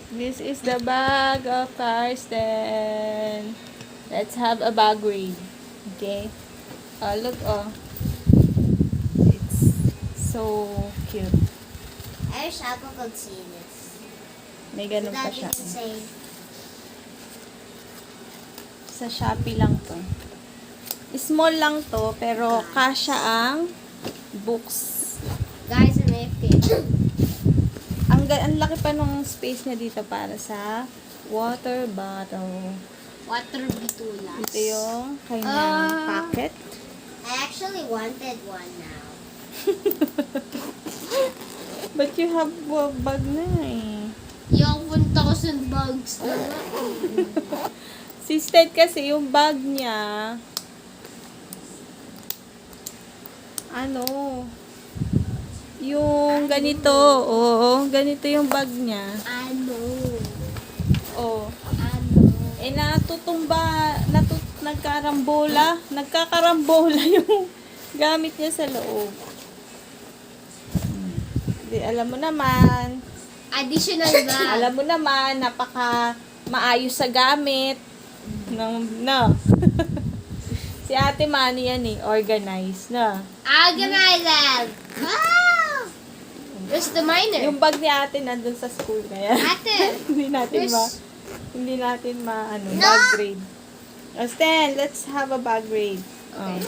This is the bag of Karsten. Let's have a bag read. Okay? Oh, look, oh. It's so cute. I wish Apple could see this. May So ganun pa that you siya. can say, Sa Shopee lang to. Small lang to, pero kasya ang books. guys, I'm AFK. Ang laki pa nung space niya dito para sa water bottle. Water bitulas. Ito yung kanyang packet. I actually wanted one now. But you have a bag na eh. Yung punta ko sa bags na. Si Sted kasi yung bag niya, ano, yung ganito, oo, ganito yung bag niya. Ano? Oh, Ano? eh nagkakarambola yung gamit niya sa loob. Di, alam mo naman, Additional ba? alam mo naman, napaka maayos sa gamit. No. Si Ate Manny yan eh, organized na. Organizer! Wow! Where's the miner? Yung bag ni Ate nandun sa school kaya. Ate! hindi natin No! bag grade. Stan, let's have a bag grade. Okay.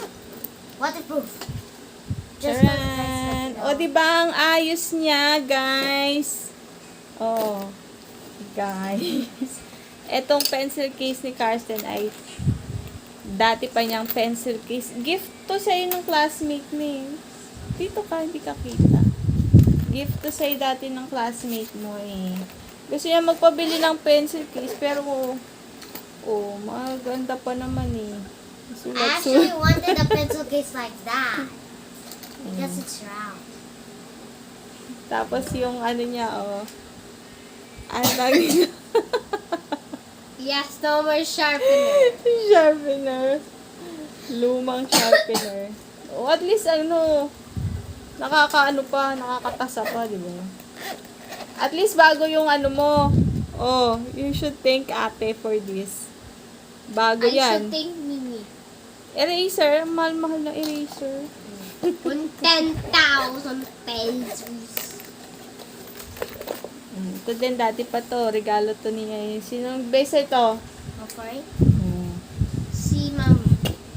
Waterproof. Charan! O, diba ang ayos niya, guys? Oh, guys. Etong pencil case ni Karsten ay dati pa niyang pencil case. Gift to sa'yo ng classmate ni. Dito ka, hindi ka kita. Gift to sa'yo dati ng classmate mo eh. Gusto niya magpabili ng pencil case, pero maganda pa naman eh. I actually wanted a pencil case like that. Because it's round. Tapos yung ano niya, ano lagi Yes, no more sharpener. sharpener. Lumang sharpener. O, at least, nakakatasa pa, di ba? At least, bago yung ano mo. Oh, you should thank ate for this. Bago I yan. should thank Mimi. Eraser, mahal-mahal na eraser. 10,000 pesos. Ito din, dati pa to. Regalo to niya. Sinong best ito? Okay? Si Ma'am.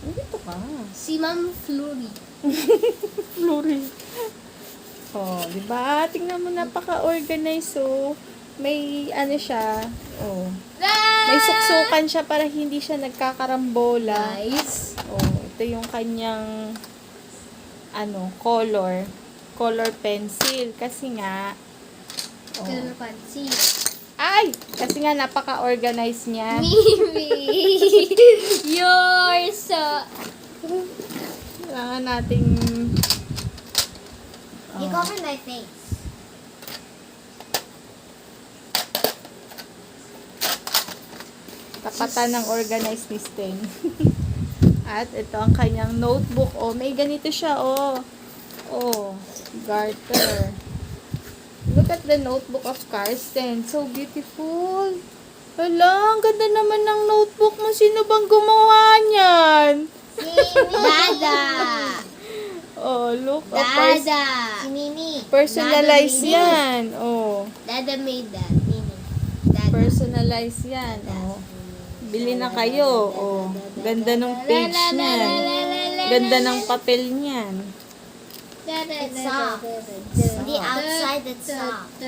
Dito ka. Si Ma'am Flurry. Flurry. Oh, di ba? Tingnan mo, napaka-organized. So, may ano siya. Oh. May suksukan siya para hindi siya nagkakarambola. Nice. Oh, ito yung kanyang color pencil kasi nga Color pencil. ay, kasi nga napaka-organized niya. Mimi. You're so... Kailangan nating You cover my face. tapatan ng organized ni Sten. At ito ang kanyang notebook. Oh, may ganito siya, oh. Oh, garter. Look at the notebook of Karsten. So beautiful. Hala, ang ganda naman ng notebook mo. Sino bang gumawa niyan? Si Dada. Oh, look. Oh, Dada. Si Mimi. personalize Dada yan. Oh, Dada made that. Mimi. Dada. personalize yan. Oh. Bili na kayo. Oh, ganda ng page niyan. Ganda ng papel niyan. It's soft. The outside it's soft.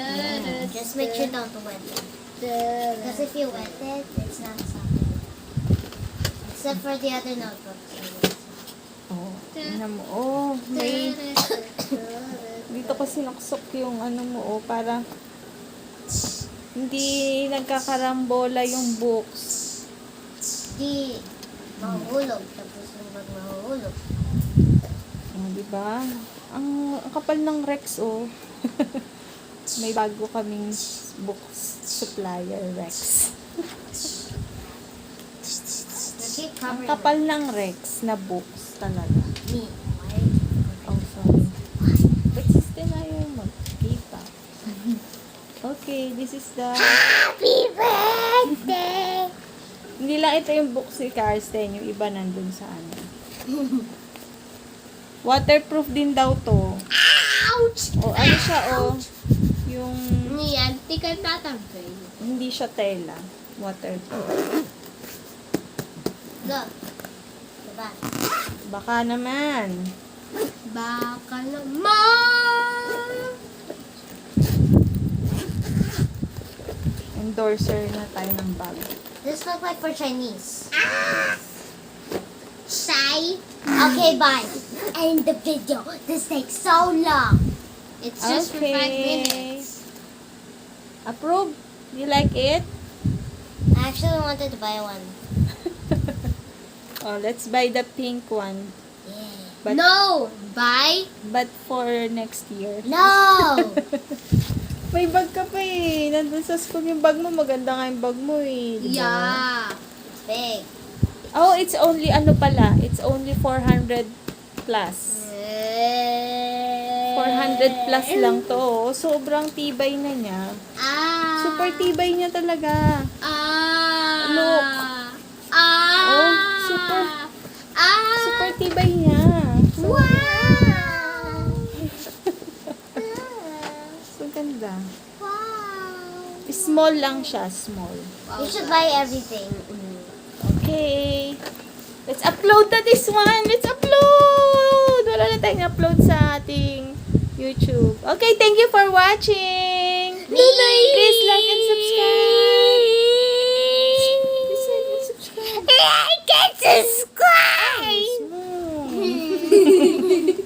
Just make sure not to wet it. Because if you wet it, it's not soft. Except for the other notebooks. Oh, tingnan mo. Oh, may dito ko sinuksok yung ano mo, oh, para hindi nagkakarambola yung books. Di mahuhulog. Tapos pag mahuhulog. Oh, di ba? Ang kapal ng Rex, oh. May bago kaming books supplier, Rex. Keep Ang covering kapal ng Rex na books talaga. me. Oh, sorry. But sister na yung magkita. Oh, Okay, this is the... Happy birthday! Hindi lang ito yung book si Karsten, yung iba nandun sa ano. Waterproof din daw to. Ouch! O, ano siya, yung... Yan, tikan tatangkay. Hindi siya tela. Waterproof. Look. Diba? Baka naman. Baka naman! Endorser na tayo ng bag. This look like for Chinese. Shy? Okay, bye. End the video. This takes so long. It's just for 5 minutes. Approve? You like it? I actually wanted to buy one. Oh, let's buy the pink one. Yeah. But- No! Buy? But for next year. No! May bag ka pa eh. Nandun sa school yung bag mo. Maganda nga yung bag mo eh. Diba? Yeah. It's big. Oh, it's only ano pala. It's only 400 plus. 400 plus lang to. Oh. Sobrang tibay na niya. Ah. Super tibay niya talaga. Ah. Look. Ah. Oh, super tibay niya. So, Wow. so ganda. Wow. Small lang siya. Small. You should buy everything. Okay. Let's upload na this one. Let's upload! Wala na tayong upload sa ating YouTube. Okay, thank you for watching. Please like and subscribe. Please like and subscribe. Like and subscribe.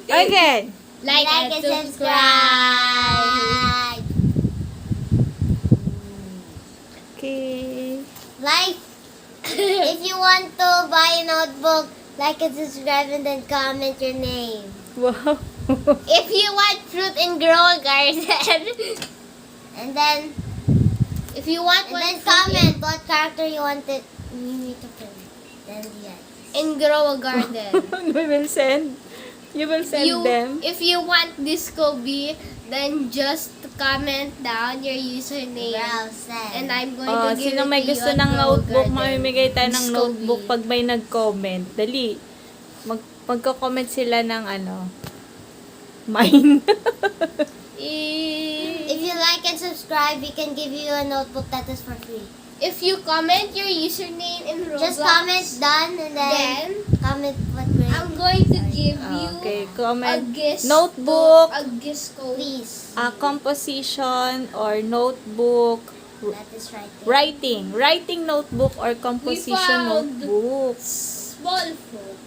Okay. Like and subscribe. Okay. Like, if you want to buy a notebook, like and subscribe and then comment your name. Wow. If you want fruit and grow a garden, and then if you want and then comment what character you want it, you need to put. Then yes. And grow a garden. We will send. You will send them. If you want Disco B, then just comment down your username. And I'm going Oh, to give sino it may to gusto you ng at Grow a notebook, Garden. mamimigay tayo ng Disco notebook B. pag may nag-comment. Dali. Magko-comment sila ng ano. Mine. If you like and subscribe, we can give you a notebook that is for free. If you comment your username in Roblox, just comment done and then comment what grade. I'm going to give you Okay, a comment. gift Notebook. A gift please. Composition or notebook. That is right there. Writing. Writing notebook or composition found notebook. Small fruit.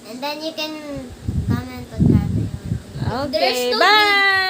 And then you can comment what character you want. Okay, There's no bye!